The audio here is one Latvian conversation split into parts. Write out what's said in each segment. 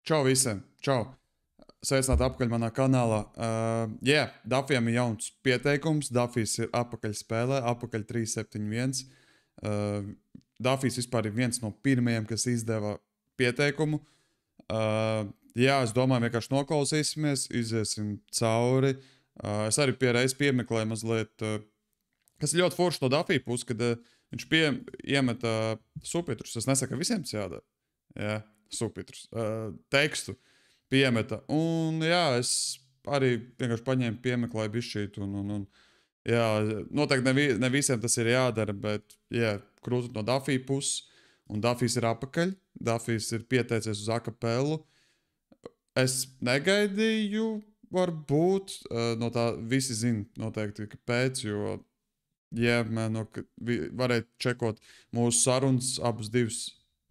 Čau visiem! Čau! Sveicināti atpakaļ manā kanālā. Dafijam ir jauns pieteikums. Dafijs ir atpakaļ spēlē, atpakaļ 371. Dafijs vispār ir viens no pirmajiem, kas izdeva pieteikumu. Es domāju, vienkārši noklausīsimies, iziesim cauri. Es arī reiz piemeklēju mazliet, kas ir ļoti forši no Dafija puses, kad viņš iemeta subtitrus. Es nesaku, ka visiem tas jādara. Jā, subtitrus. Tekstu piemeta. Un es arī vienkārši paņēmu, piemeklēju bišķīt. Noteikti ne visiem tas ir jādara, bet krūtot no Dafija puses. Un Dafijs ir apakaļ. Dafijs ir pieteicies uz akapelu. Es negaidīju, varbūt, no tā visi zina noteikti, kāpēc, jo, varēja čekot mūsu sarunas,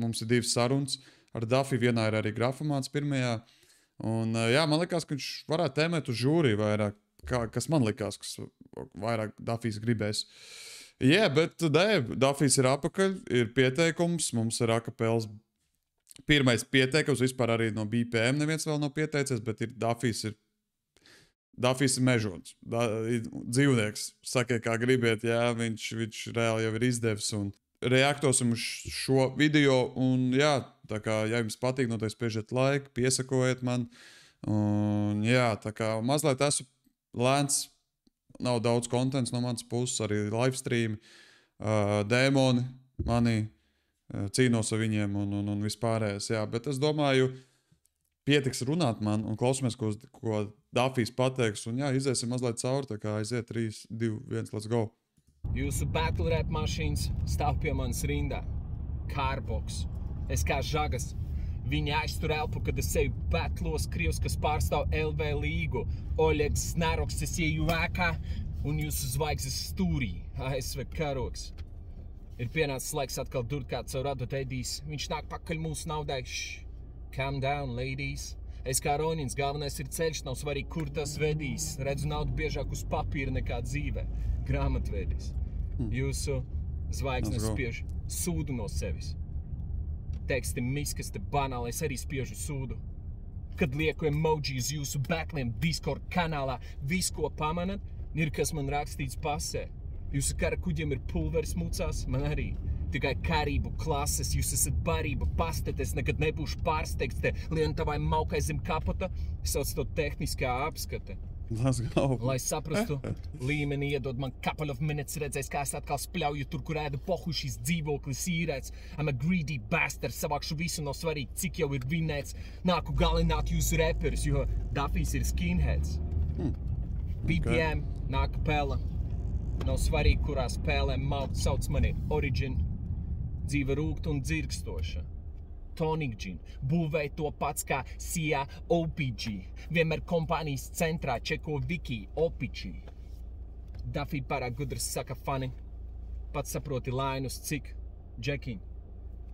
mums ir divas sarunas ar Dafiju, vienā ir arī grafomāts pirmajā, un, man likās, ka viņš varētu tēmēt uz žūriju vairāk, kas man likās, kas vairāk Dafijs gribēs. Bet, Dafijs ir apakaļ, ir pieteikums, mums ir akapeles pirmais pieteikums, vispār arī no BPM neviens vēl nav pieteicies, bet Dafijs ir mežots, dzīvnieks, sakiet, kā gribiet, viņš reāli jau ir izdevis un reaktosim uz šo video, un tā kā, ja jums patīk, noteikti spiežiet like, piesakojiet man, un tā kā mazliet esmu lēns, nav daudz kontents no manas puses, arī livestreami, dēmoni manī, cīnos ar viņiem un vispārējais, bet es domāju, pietiks runāt man un klausamies, ko Dafijs pateiks, un iziesim mazliet cauri, tā kā aiziet 3, 2, 1, let's go. Jūsu battle rap mašīnas stāv pie manas rindā. Kārboks. Es kā žagas. Viņi aiztur elpu, kad es eju battlos krievs, kas pārstāv LV līgu. Oļegs Snaroks, es ieju ēkā, un jūsu zvaigznes stūrī. ASV karoks. Ir pienācis laiks atkal durt kāds savu radot Edijs. Viņš nāk pakaļ mūsu naudai. Calm down, ladies. Es kā Ronins, galvenais ir ceļš, nav svarīgi, kur tas vedīs. Redzu naudu biežāk uz papīra nekā dzīvē. Grāmatvedis. Jūsu zvaigznes spiež sūdu no sevis. Teksti miskas te banāli, es arī spiežu sūdu. Kad lieku emoji uz jūsu batliem Discord kanālā, visu, ko pamanat, ir kas man rakstīts pasē. Jūsu kara kuģiem ir pulveris mucās, man arī. Tikai karību klases, jūs esat barība pastetes, nekad nebūšu pārsteigts te lientavai maukai zem kapota, sauc to tehniskā apskate. Let's go. Lai saprastu, līmeni iedod man couple of minutes, redzēs, kā es atkal spļauju tur, kur ēdu pohu šīs dzīvoklis īrēts. I'm a greedy bastard, savākšu visu no svarīgi, cik jau ir vinēts. Nāku galināt jūsu reperus, jo Dafijs ir skinheads. BPM, nāk pela. Nav svarīgi, kurā spēlē maut, sauc mani Origin. Dzīve rūgt un dzirkstoša. Tonic Gin. Būvēja to pats kā Sia OPG. Vienmēr kompānijas centrā čeko Viki Opiči. Dafija pārāk gudrs saka fani. Pats saproti lainus cik. Jackie.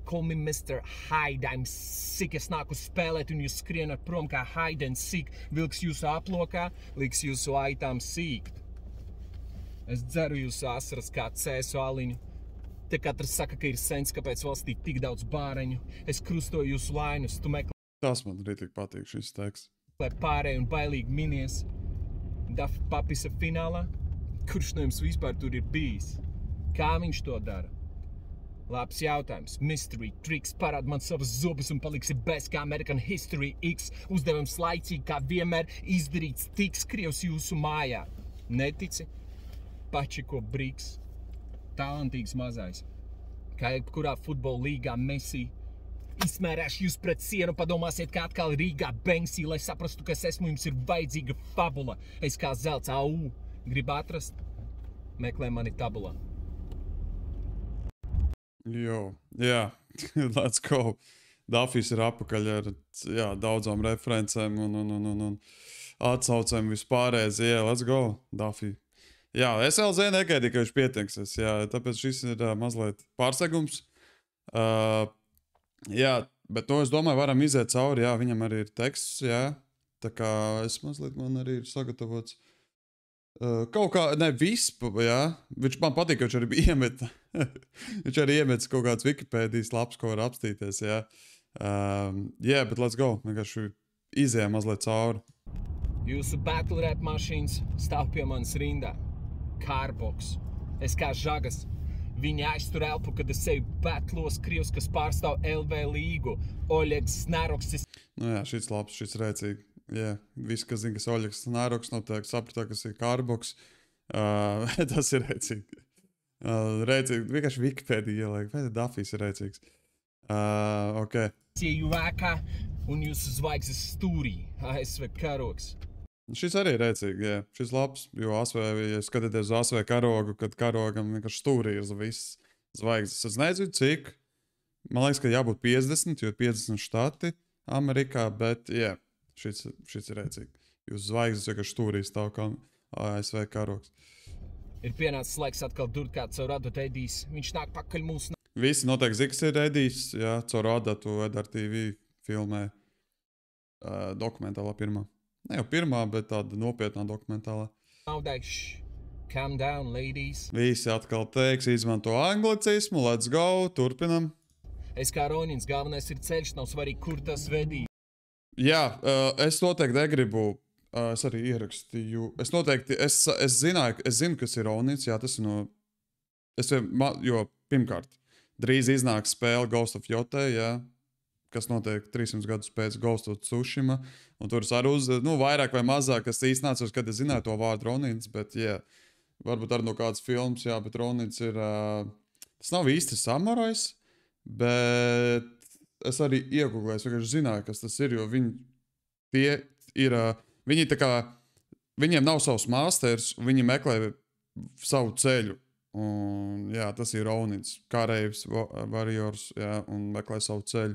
Call me Mr. Hyde, I'm sick. Es nāku spēlēt un jūs skrienat prom kā hide and seek. Vilks jūsu aplokā, liks jūsu aitām sīkt. Es dzeru jūsu asaras kā cēsu aliņu. Te katrs saka, ka ir sens, kāpēc valstī tik daudz bāreņu. Es krustoju jūsu lainus, tu meklē... Tas man arī tik patīk šis teksts. Pārēj un bailīgi minies. Dafi papisa finālā? Kurš no jums vispār tur ir bijis? Kā viņš to dara? Labs jautājums. Mystery tricks parāda man savas zobas un paliksi bez kā American History X. Uzdevums laicīgi kā vienmēr izdarīts tiks krievs jūsu mājā. Netici? Pačiko briks. Talantīgs mazais. Kā jebkurā futbola līgā Messi. Izmērēšu jūs pret sienu, padomāsiet, kā atkal Rīgā Banksy, lai saprastu, kas esmu, jums ir vajadzīga fabula. Es kā zelts AU. Grib atrast? Meklē mani tabulā. Let's go. Dafijs ir apakaļ ar daudzām referencēm un atsaucēm vispārējais. Let's go, Dafija. Es vēl zinu, negaidīju, ka viņš pieteiksies, tāpēc šis ir mazliet pārsteigums. Bet es domāju, varam iziet cauri, viņam arī ir teksts, tā kā man arī ir sagatavots kaut kā, ne viss, viņš man patīk, ka viņš arī iemeta, viņš arī iemetas kaut kāds Wikipēdijas labs, ko var apstīties, Yeah, bet let's go. Vienkārši izējām mazliet cauri. Jūsu battle rap mašīnas stāv pie manas rindā. Carbox. Es kā žagas. Viņi aiztur elpu, kad es eju battlos krievs, kas pārstāv LV līgu. Oļegs Snaroks. Nu jā, šis labs, šis rēcīgi. Jā, visi, kas zina, kas Oļegs Snaroks, noteikti sapratā, kas ir Carbox. Tas ir rēcīgi. Rēcīgi. Vienkārši Wikipēdija ieliek. Vai Dafijs ir rēcīgs? Ok. Ieju ēkā un jūsu zvaigznes stūrī. ASV karogs. Šis arī ir rēcīgi, jā. Šis labs, jo ASV, ja skatāties uz ASV karogu, kad karogam vienkārši stūrī ir viss zvaigznes. Es nezinu, cik. Man liekas, ka jābūt 50, jo ir 50 štati Amerikā, bet, jā, šis ir rēcīgi. Jūs zvaigznes vienkārši stūrī stāv kā ASV karogs. Ir pienācis laiks atkal durt kā caur adatu Edijs. Viņš nāk pakaļ mūsu. Visi noteikti zina, kas ir Edijs, jā, caur adatu Edar TV filmē dokumentālā pirmā. Ne jau pirmā, bet tāda nopietnā dokumentālā. Naudai, calm down, ladies. Visi atkal teiks, izmanto anglicismu, let's go, turpinam. Es kā Ronins, galvenais ir ceļš, nav svarīgi, kur tas vedīs. Jā, es noteikti negribu, es arī ierakstīju, es noteikti, es zinu, kas ir Ronins, jā, tas ir no, jo pirmkārt, drīz iznāks spēle Ghost of Yotei, jā, kas notiek 300 gadus pēc Ghost of Tsushima, un tur es arī vairāk vai mazāk, es īsti nācos, kad es zināju to vārdu Ronins, bet, jā, varbūt arī no kādas filmas, jā, bet Ronins ir, tas nav īsti samurajs, bet es arī iegūlēju, es vienkārši zināju, kas tas ir, jo viņi tā kā, viņiem nav savs masters, un viņi meklē savu ceļu, un, jā, tas ir Ronins, kareivs, warriors, jā, un meklē savu ceļu.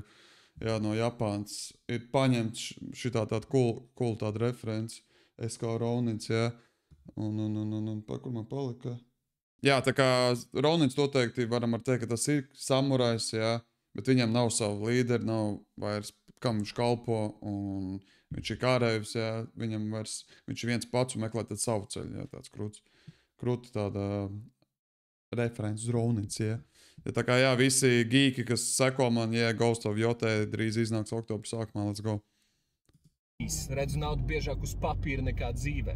Jā, no Japānas ir paņemts šitā tāda cool tāda reference. Es kā Ronins, jā. Un kur man palika? Jā, tā kā Ronins noteikti varam teikt, ka tas ir samurajs, jā. Bet viņam nav savu līderi, nav vairs, kam viņš kalpo. Un viņš ir kārējums, jā. Viņam vairs, viņš ir viens pats un meklē tad savu ceļu, jā. Tāds krūti tāda reference uz Ronins, jā. Ja tā kā jā, visi geeki, kas seko man, jā, Ghost of Yotei drīz iznāks oktobra sākumā, let's go. Redzu naudu biežāk uz papīra nekā dzīvē.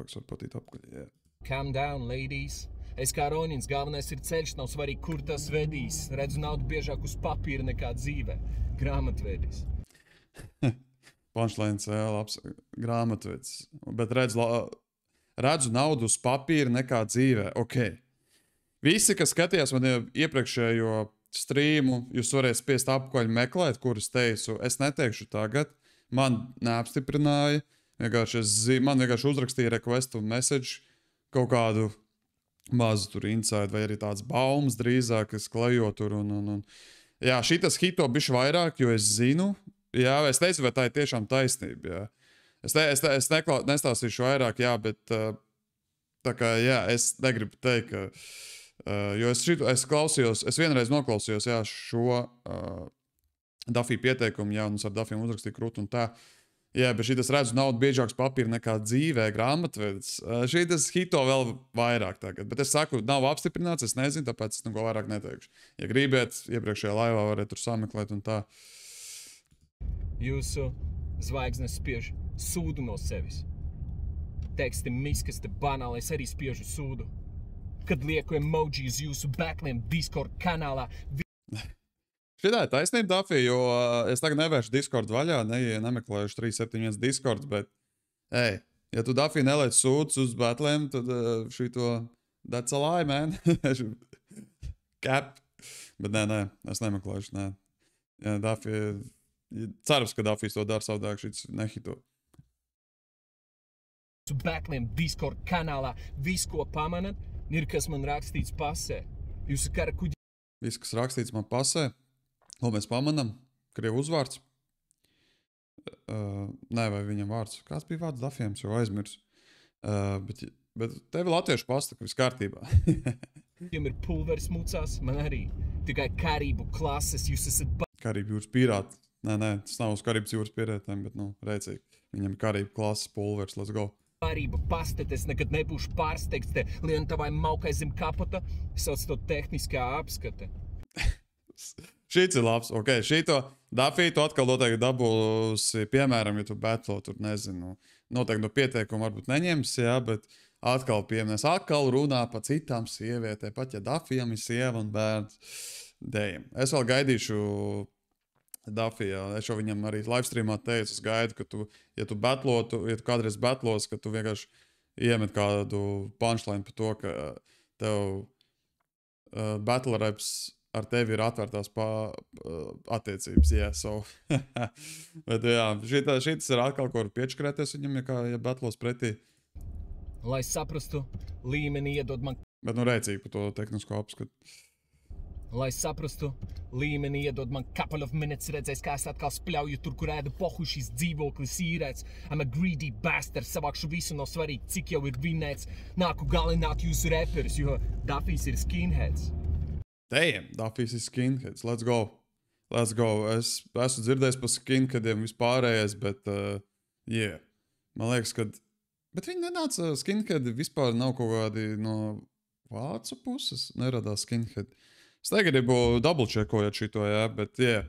Paks var patīt apkaļ, jā. Calm down, ladies. Es kā Ronins, galvenais ir ceļš, nav svarīgi, kur tas vedīs. Redzu naudu biežāk uz papīra nekā dzīvē. Grāmatvedis. Punchlines, jā, labs grāmatvedis. Bet redzu naudu uz papīra nekā dzīvē, ok. Visi, kas skatījās man iepriekšējo strīmu, jūs varēsiet spiest apkaļ meklēt, kur es teicu. Es neteikšu tagad. Man neapstiprināja. Man vienkārši uzrakstīja requestu message kaut kādu mazu tur inside, vai arī tāds baumas drīzāk, kas klejo tur. Jā, šitas hito bišķi vairāk, jo es zinu. Jā, es teicu, vai tā ir tiešām taisnība. Jā. Es nestāstīšu vairāk, jā, bet tā kā, jā, es negribu teikt, ka jo es klausījos, es vienreiz noklausījos, jā, šo Dafī pieteikumu, jā, un es ar Dafiem uzrakstīju krūtu un tā. Jā, bet šitas redzu naudu biežāks papīra nekā dzīvē grāmatvedis. Šitas hito vēl vairāk tagad, bet es saku, nav apstiprināts, es nezinu, tāpēc es neko vairāk neteikšu. Ja gribiet, iepriekšējā laivā varētu tur sameklēt un tā. Jūsu zvaigznes spiež sūdu no sevis. Teksti miskas te banāli, es arī spiežu sūdu. Kad lieku emoji uz jūsu backliem Discord kanālā. Šitā ir taisnība, Dafī, jo es tagad nevēršu Discord vaļā, nemeklējuši 371 Discord, bet, ja tu, Dafī, neliec sūdus uz backliem, tad šito, that's a lie, man. Cap. Bet nē, es nemeklējuši, nē. Ja, Dafī, cerams, ka Dafīs to dara savādāk, šits nehito. Backliem Discord kanālā, visu, ko pamanat, ir, kas man rakstīts pasē. Jūsu kara kuģi. Viss, kas rakstīts man pasē, ko mēs pamanam, Krievu uzvārds. Nē, vai viņam vārds. Kāds bija vārds Dafiem, es jau aizmirsu. Bet tevi latviešu pasta, ka viss kārtībā. Jums ir pulveris mucās, man arī. Tikai Karību klases, jūs esat Karību jūras pirāti. Nē, tas nav uz Karības jūras pirātiem, bet, rēcīgi. Viņam ir Karību klases pulveris, let's go. Karību pastet, es nekad nebūšu pārsteigts te lientavai maukai zem kapota, sauc to tehniskā apskate. Šīts ir labs, ok, šito Dafī, tu atkal noteikti dabūsi, piemēram, ja tu betlo, tur nezinu, noteikti no pieteikuma varbūt neņemsi, jā, bet atkal pieminēs, atkal runā par citām sievietēm, pat ja Dafijam ir sieva un bērns. Dējam. Es vēl gaidīšu Dafijā. Es jau viņam arī live streamā teicu, es gaidu, ka tu, ja tu kādreiz betlos, ka tu vienkārši iemet kādu punchline par to, ka tev battle raps ar tevi ir atvērtās attiecības. Yeah, so. Bet jā, šitas ir atkal, ko var piečkrēties viņam, ja betlos pretī. Lai saprastu, līmeni iedod man. Bet nu rēcīgi par to tehnisko apskatu. Lai saprastu, līmeni iedod man couple of minutes, redzēs, kā es atkal spļauju tur, kur ēdu pohu šis dzīvoklis īrēts. I'm a greedy bastard, savākšu visu, nav svarīgi, cik jau ir vinēts. Nāku galināt jūsu reperus, jo Dafijs ir skinheads. Damn, Dafijs ir skinheads, let's go. Let's go. Es esmu dzirdējis par skinheadiem vispārējais, bet, yeah. Man liekas, ka... Bet viņi nenāca, skinheadi vispār nav kaut kādi no vācu puses, neradās skinheadi. Es negribu double-checkojot šito, jā, bet, yeah,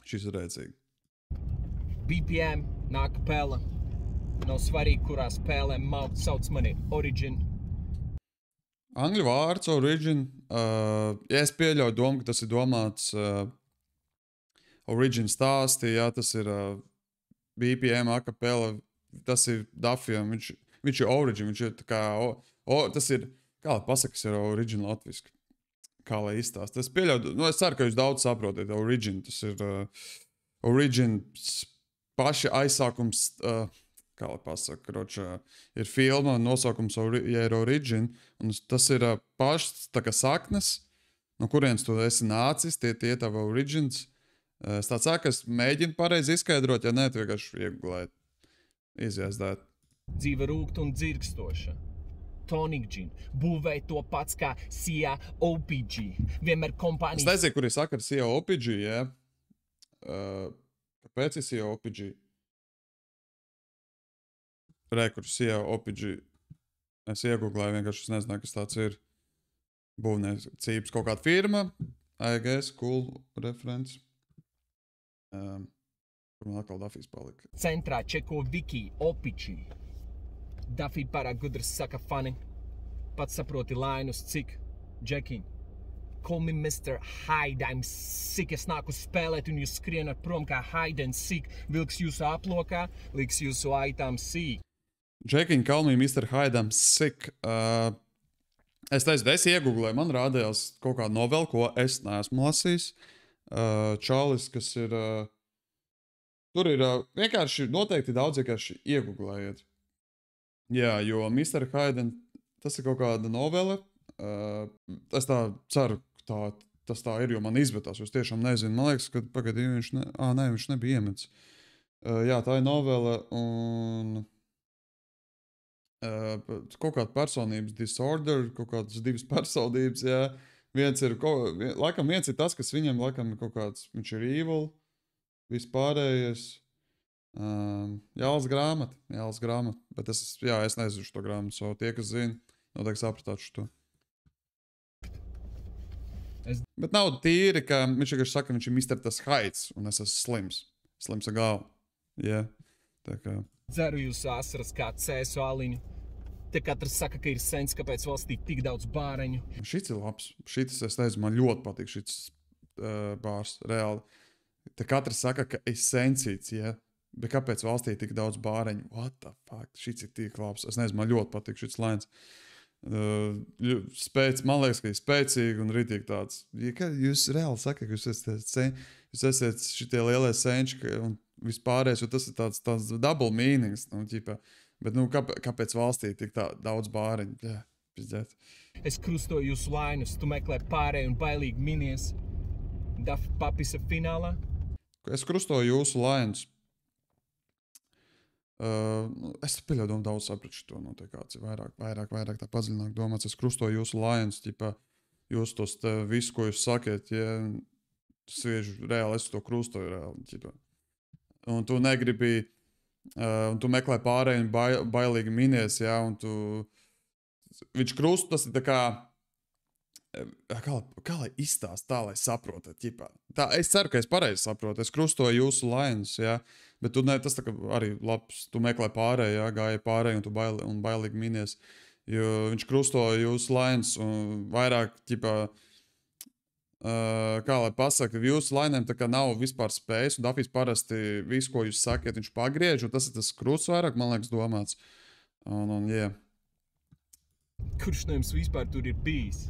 šis ir rēcīgi. BPM, nāk pēla. Nav svarīgi, kurā spēlē maukt, sauc mani Origin. Angļu vārds Origin. Ja es pieļauju domu, ka tas ir domāts Origin stāstī, jā, tas ir BPM, akapela, tas ir Dafijam, viņš ir Origin, viņš ir tā kā, tas ir, kā lai pasakas, ir Origin latviski. Kā lai izstāst. Es pieļauju, es ceru, ka jūs daudz saprotiet. Origin, tas ir Origin paši aizsākums, kā lai pasaka, kročā, ir filma, nosaukums ir Origin, un tas ir pašs tā kā saknes, no kurienes tu esi nācis, tie tavi Origins. Es tā ceru, ka es mēģinu pareizi izskaidrot, ja ne, tu vienkārši iegulēt, izjēzdēt. Dzīve rūgt un dzirkstoša. Tonic Gin, būvēja to pats kā Sia OPG. Vienmēr kompānijas... Es nezinu, kur ir sakars Sia OPG, jā. Kāpēc ir Sia OPG? Kur Sia OPG. Es iegooglēju, vienkārši es nezināju, kas tāds ir. Būvniecības kaut kāda firma. I guess, cool reference. Kur man atkal Dafijs palika. Centrā čeko Viki, OPG. Dafī pārāk gudrs saka fani. Pats saproti lainus, cik. Džekiņ. Call me Mr. Hyde, I'm sick. Es nāku spēlēt un jūs skrienat prom kā hide and seek. Vilks jūsu aplokā, liks jūsu aitām sīk. Džekiņ, call me Mr. Hyde, I'm sick. Es teicu, es iegooglēju, man rādījās kaut kāda novela, ko es neesmu lasījis. Čalis, kas ir... Tur ir vienkārši noteikti daudz vienkārši iegooglējiet. Jā, jo Mr. Hayden, tas ir kaut kāda novela. Es tā ceru, ka tas tā ir, jo man izmetās, jo es tiešām nezinu. Man liekas, ka pagadīju viņš nebija iemets. Jā, tā ir novela un kaut kāda personības disorder, kaut kādas divas personības, jā. Viens ir tas, kas viņam laikam ir kaut kāds, viņš ir evil, vispārējais. Jālas grāmata, bet es nezinu šo grāmatu, so tie, kas zina, noteikti sapratāšu to. Bet nav tīri, ka viņš vienkārši saka, viņš ir Mr. Tas Heights, un es esmu slims ar galvu. Yeah. Tā kā. Dzeru jūsu asaras kā cēsu aliņu. Te katrs saka, ka ir sens, kāpēc valstī tik daudz bāreņu. Šits ir labs, šitas, es nezinu, man ļoti patīk šits bārs, reāli. Te katrs saka, ka ir sensīts, ja? Bet kāpēc valstī tik daudz bāreņu? What the fuck? Šits ir tik labs. Es nezinu, man ļoti patīk šits lēns. Man liekas, ka ir spēcīgi un ritīgi tāds. Ja jūs reāli saka, ka jūs esat šitie lielie senči un vispārējais, jo tas ir tāds double meanings. Nu, ķipa. Bet kāpēc valstī tik daudz bāreņu? Jā, pizdēt. Es krustoju jūsu lainus, tu meklē pārēju un bailīgi minies. Daf papisa finālā. Es krustoju jūsu lainus. Es pieļauju daudz sapratu to noteikti vairāk tā padziļināk domāts. Es krustoju jūsu lions, ķipa, jūs tos visu, ko jūs sakiet, ja sviežu reāli, es to krustoju reāli, ķipa. Un tu negribi, un tu meklē pārēju un bailīgi minies, ja, un viņš krustu, tas ir tā kā, Kā lai izstāst tā, lai saprotat, ķipā. Tā, es ceru, ka es pareizi saprotu. Es krustoju jūsu lines, jā. Bet tu ne, tas tā kā arī labs. Tu meklē pārēju, jā, gāja pārēju un tu bailīgi minies. Jo viņš krustoja jūsu lines un vairāk, ķipā, kā lai pasaka, jūsu lainēm tā kā nav vispār spējas. Un Dafijs parasti visu, ko jūs sakiet, viņš pagriež, un tas ir tas krusts vairāk, man liekas, domāts. Un yeah. Kurš no jums vispār tur ir bijis?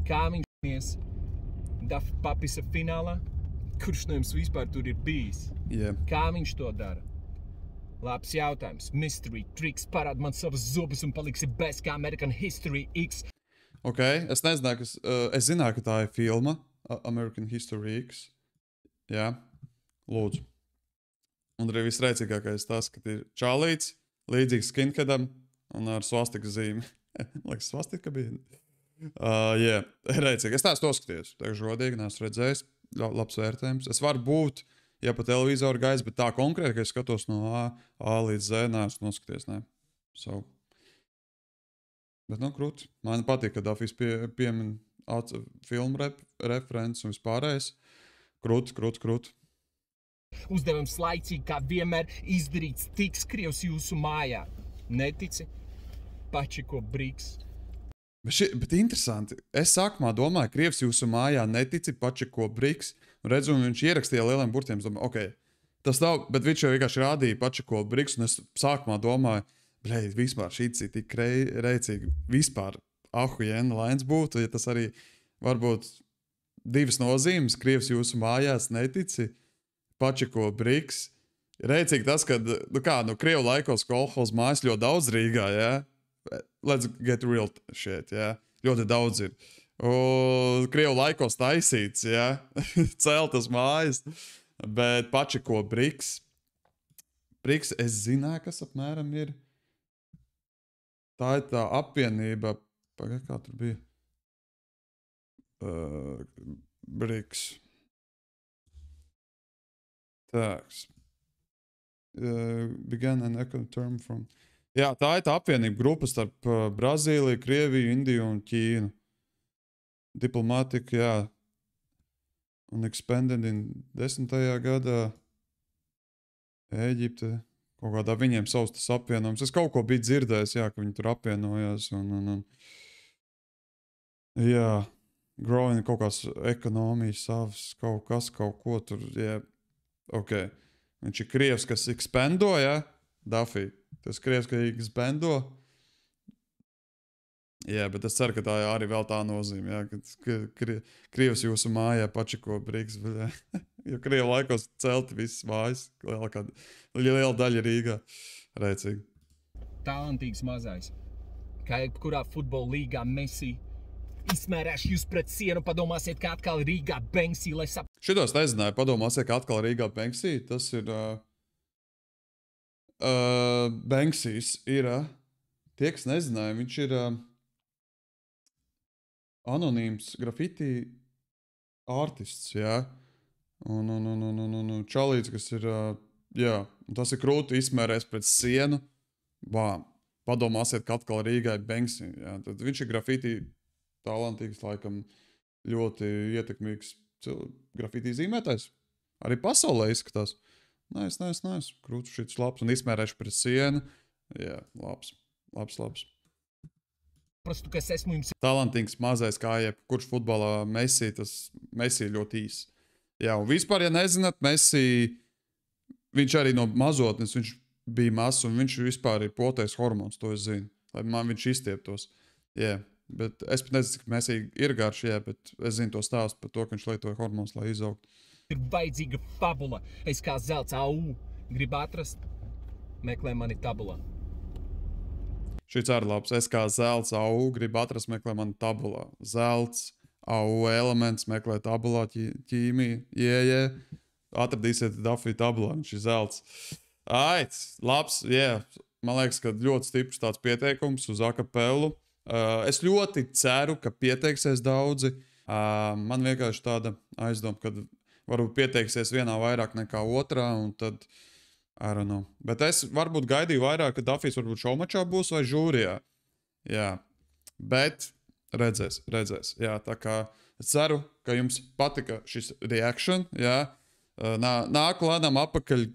Kā viņš ies? Dafi papisa finālā? Kurš no jums vispār tur ir bijis? Yeah. Kā viņš to dara? Labs jautājums. Mystery Tricks parāda man savas zobus un paliksi bez kā American History X. Ok, es nezināju, es zināju, ka tā ir filma American History X. Jā, lūdzu. Un arī visreicīgākais tas, ka ir čālīts, līdzīgs skinheadam un ar svastikas zīmi. Liekas, svastika bija. Jā, reicīgi. Es neesmu to skaties. Teikšu godīgi, neesmu redzējis. Labs vērtējums. Es varu būt, ja pa televizoru gaisa, bet tā konkrēti, ka es skatos no A līdz Z, neesmu noskaties, ne. So. Bet, krūti. Man patīk, ka Dafijs piemin filmu referents un vispārējais. Krūti. Uzdevums laicīgi, kā vienmēr, izdarīts tiks Krievs jūsu mājā. Netici? Pačiko Briks. Bet interesanti. Es sākumā domāju, ka Krievs jūsu mājā netici Pačiko Briks. Un redzu, un viņš ierakstīja lieliem burtiem. Es domāju, ok, tas nav, bet viņš jau vienkārši rādīja Pačiko Briks. Un es sākumā domāju, vispār šī ir tik reicīgi. Vispār ahujena lains būtu, ja tas arī varbūt divas nozīmes. Krievs jūsu mājās netici Pačiko Briks. Reicīgi tas, ka, Krievu laikos kolhoz mājas ļoti daudz Rīgā, jā. Let's get real shit, jā. Ļoti daudz ir. Un Krievu laikos taisīts, jā. Celtas mājas. Bet Pačiko Briks. Briks, es zināju, kas apmēram ir. Tā ir tā apvienība. Pagaid, kā tur bija? Briks. Tāks. Began an economic term from... Jā, tā ir tā apvienība grupa starp Brazīliju, Krieviju, Indiju un Ķīnu. Diplomātika, jā. Un expanded in 10. gadā. Ēģipte. Kaut kādā viņiem savs tas apvienojums. Es kaut ko biju dzirdējis, jā, ka viņi tur apvienojās. Un... Jā. Growing kaut kāds ekonomijas savs, kaut ko tur, jā. Ok. Viņš ir Krievs, kas expando, jā. Dafī. Tas Krievs, ka expando. Jā, bet es ceru, ka tā arī vēl tā nozīme, jā. Ka Krievs jūsu mājā Pačiko Briks. Jo Krievu laikos celti visas mājas. Liela daļa Rīgā. Reicīgi. Talantīgs mazais. Kā jebkurā futbola līgā Messi. Izmērēšu jūs pret sienu, padomāsiet, kā atkal Rīgā Banksy, lai Šitos nezināju, padomāsiet, kā atkal Rīgā Banksy. Tas ir... Banksys ir... Tie, kas nezināja, viņš ir anonīms grafiti artists, jā. Un čalīts, kas ir... Jā, un tas ir krūti izmērēs pret sienu. Padomāsiet, kā atkal Rīgā Banksy. Jā. Tad viņš ir grafiti talantīgs, laikam ļoti ietekmīgs grafiti zīmētājs. Arī pasaulē izskatās. Nice. Krūti šits labs. Un izmērēšu pret sienu. Jā, labs. Prastu, ka es esmu jums. Talantīgs mazais kā jebkurš futbolā Messi, tas Messi ļoti īs. Jā, un vispār, ja nezināt, Messi, viņš arī no mazotnes, viņš bija mazs, un viņš vispār ir potējs hormons, to es zinu. Lai man viņš izstieptos. Jā, bet es pat nezinu, cik Messi ir garš, jā, bet es zinu to stāstu par to, ka viņš lietoja hormonus, lai izaugtu. Ir vajadzīga fabula. Es kā zelts AU. Gribu atrast? Meklē mani tabulā. Šis arī labs. Es kā zelts AU. Gribu atrast? Meklē mani tabulā. Zelts AU elements. Meklē tabulā ķīmija. Jē. Atradīsiet Dafī tabulā. Viņš ir zelts. Labs. Man liekas, ka ļoti stiprs tāds pieteikums uz akapelu. Es ļoti ceru, ka pieteiksies daudzi. Man vienkārši tāda aizdoma, ka varbūt pieteiksies vienā vairāk nekā otrā, un tad, I don't know. Bet es varbūt gaidīju vairāk, ka Dafijs varbūt šaumačā būs vai žūrijā. Jā. Bet Redzēs. Jā, tā kā es ceru, ka jums patika šis reaction. Jā. Nāku lēnām apakaļ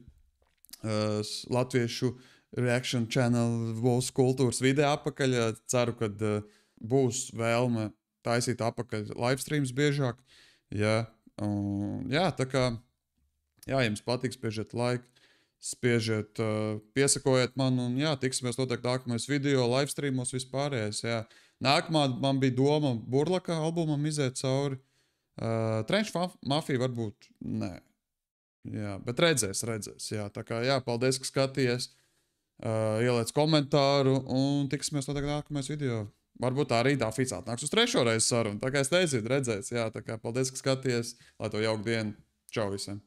latviešu reaction channel Vols kultūras video apakaļ. Ceru, ka būs vēlme taisīt apakaļ live streams biežāk. Jā, tā kā jums patīk, spiežiet like, spiežiet, piesakojiet man un tiksimies noteikti nākamais video, live streamos vispārējais. Jā. Nākamā man bija doma Burlaka albumam iziet cauri. Trench Mafija varbūt nē. Jā, bet redzēs. Jā, tā kā paldies, ka skatījies. Ieliec komentāru un tiksimies noteikti nākamais video. Varbūt arī Dafīts atnāks uz 3. reizi sarunu. Tā kā es teicu, redzēs. Jā, tā kā paldies, ka skatījies. Lai to jauku dienu. Čau visiem!